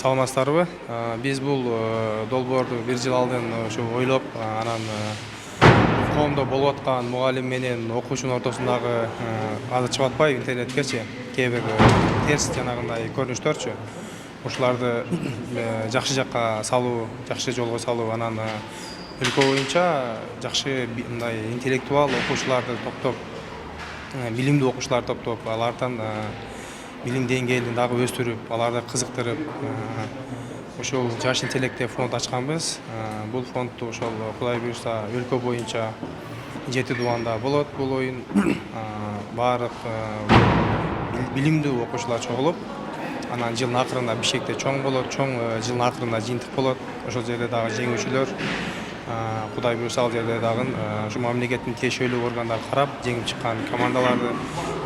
Саламатсыздарбы? Биз бул долбоорду 1 жыл алдын ушу ойлоп, анан коомдо болуп аткан мугалим менен окуучунун ортосундагы азыр чыгып атпайбы интернеткечи кээ бир терс жанагындай көрүнүштөрчү. Ушуларды жакшы жакка салуу, жакшы жолго салуу, анан өлкө боюнча жакшы мындай интеллектуал окуучуларды топтоп, билимдүү окуучуларды топтоп, алардан билим деңгээлин дагы өстүрүп, аларды кызыктырып, ошол жаш интеллектте фонд ачканбыз. Бул фондду ошол Кудай буйрса өлкө боюнча 7 дубанда болот бул оюн. Баардык билимдүү окуучулар чогулуп, анан жылдын акырында Бишкекте чоң болот, чоң жылдын акырында жыйынтык болот. Ошол жерде дагы жеңүүчүлөр, Кудай буйрса ал жерде дагы ушу мамлекеттин тиешелүү органдары карап, жеңип чыккан командаларды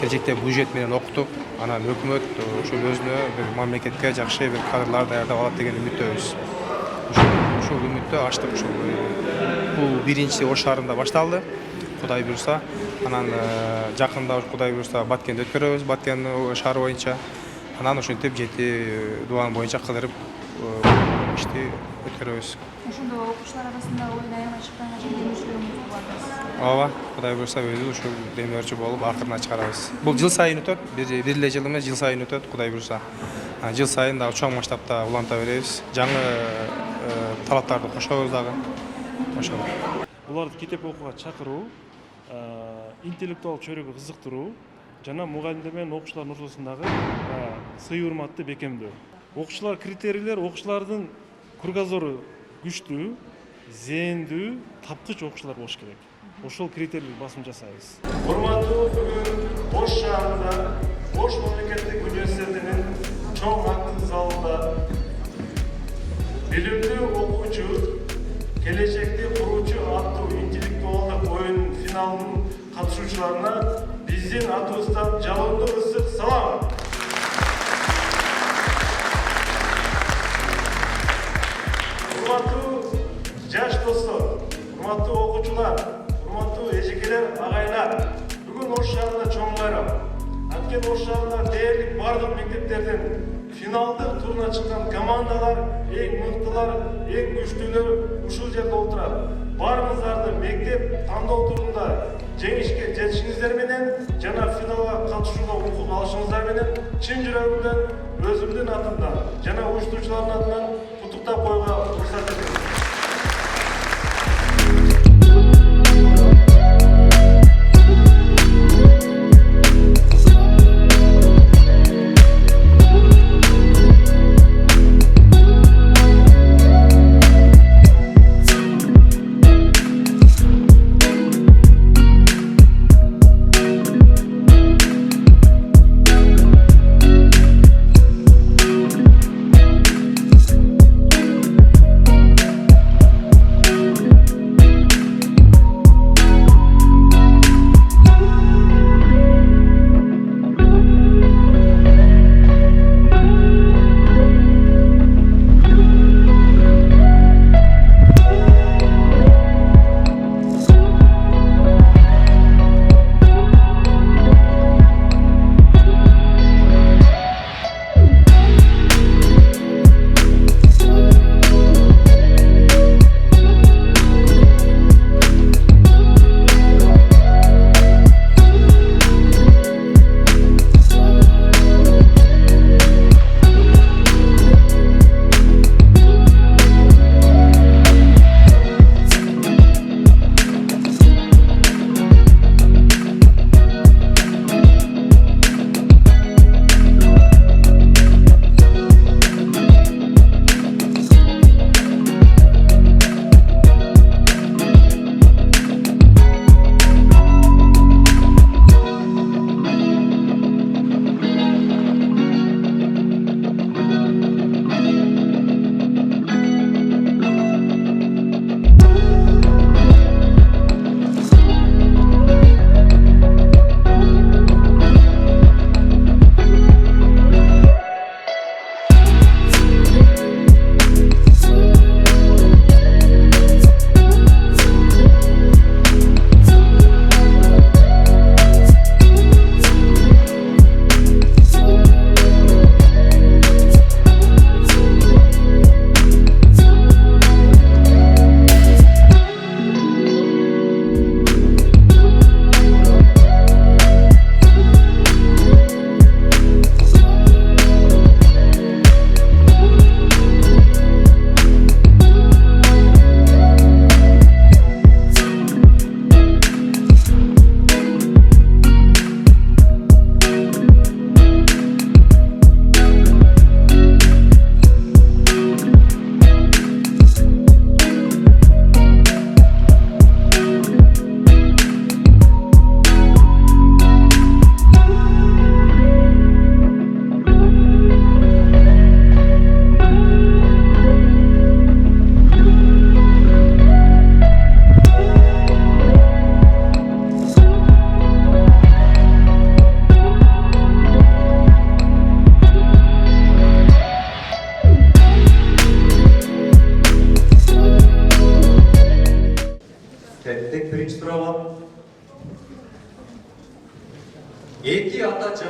келечекте бюджет менен окутуп, анан өкмөт ошол өзүнө бир мамлекетке жакшы бир кадрлар даярдап алат деген үмүттөбүз. Ушул үмүттө ачтык. Ушул бул биринчи Ош шаарында башталды. Кудай буйрса, анан жакында Кудай буйрса Баткенде өткөрөбүз, Баткен шаары боюнча. Анан ошентип 7 дубан боюнча кыдырып ишти өткөрөбүз. Ошондо окуучулар арасында оюн аябай чыкканга чейин демөөрчүлөрүңүз барбы? Ооба, Кудай буйрса өзү ушул демөөрчү болуп акырына чыгарабыз. Бул жыл сайын өтөт, бир эле жыл эмес, жыл сайын өтөт, Кудай буйрса. Жыл сайын дагы чоң масштабта уланта беребиз. Жаңы талаптарды кошобуз дагы. Ошол. Буларды китеп окууга чакыруу, интеллектуал чөйрөгө кызыктыруу жана мугалимдер менен окуучулардын ортосундагы сый урматты бекемдөө. Окуучулар критерийлер окуучулардын кругозору күчтүү, зээндүү, тапкыч окуучулар болуш керек. Ошол критерийге басым жасайбыз. Урматтуу бүгүн Ош шаарында Ош мамлекеттик университетинин чоң актовый залында билимдүү окуучу келечекти куруучу аттуу интеллектуалдык оюнун финалынын катышуучуларына Биздин аттуусунан жалындуу ысык салам. Урматтуу жаш достор, урматтуу окуучулар, урматтуу эжекелер, агайлар, бүгүн Ош шаарында чоң байрам. Анткени Ош шаарында дээрлик бардык мектептерден финалдык туруна чыккан командалар, эң мыктылар, эң күчтүүлөр ушул жерде отурат. Баарыңыздарды мектеп тандоо турунда жеңишке жетишиңиздер менен жана финалга катышууга укук алышыңыздар менен чын жүрөгүмдөн, өзүмдүн атымдан жана уюштуруучулардын атынан куттуктап коюуга уруксат этиңиз.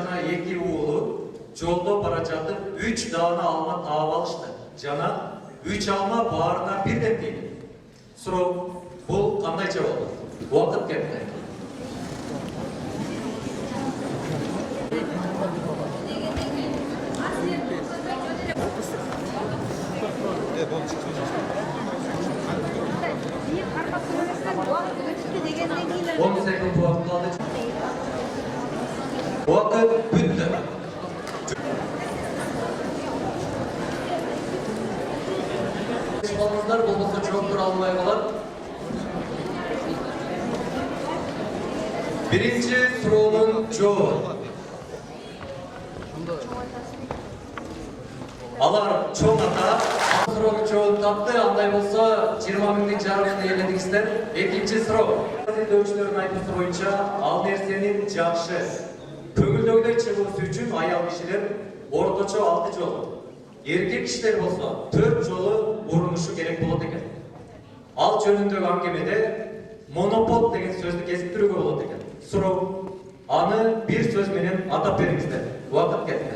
жана 2 уулу жолдо бара жатып 3 даана алма таап алышты. Жана 3 алма баарына бирден тийди. Суроо, бул кандайча болду? Убакыт кетти. Он секунд убакыт калды. Убакыт бүттү. Балыңыздар болмаса жооп тура алмай калат. Биринчи суроонун жообу. Алар чоң ата. Суроонун жообун тапты. Андай болсо 20 миңдин жарымын ээледиңиздер. Экинчи суроо. Дөкчүлөрдүн айтуусу боюнча ал нерсенин жакшы көңүлдөгүдөй чыгуусу үчүн аял кишилер орточо 6 жолу. Эркек кишилер болсо 4 жолу урунушу керек болот экен. Ал жөнүндөгү аңгемеде монопод деген сөздү кесиптирүүгө болот экен. Суроо, аны бир сөз менен атап бериңиздер. Убакыт кетти.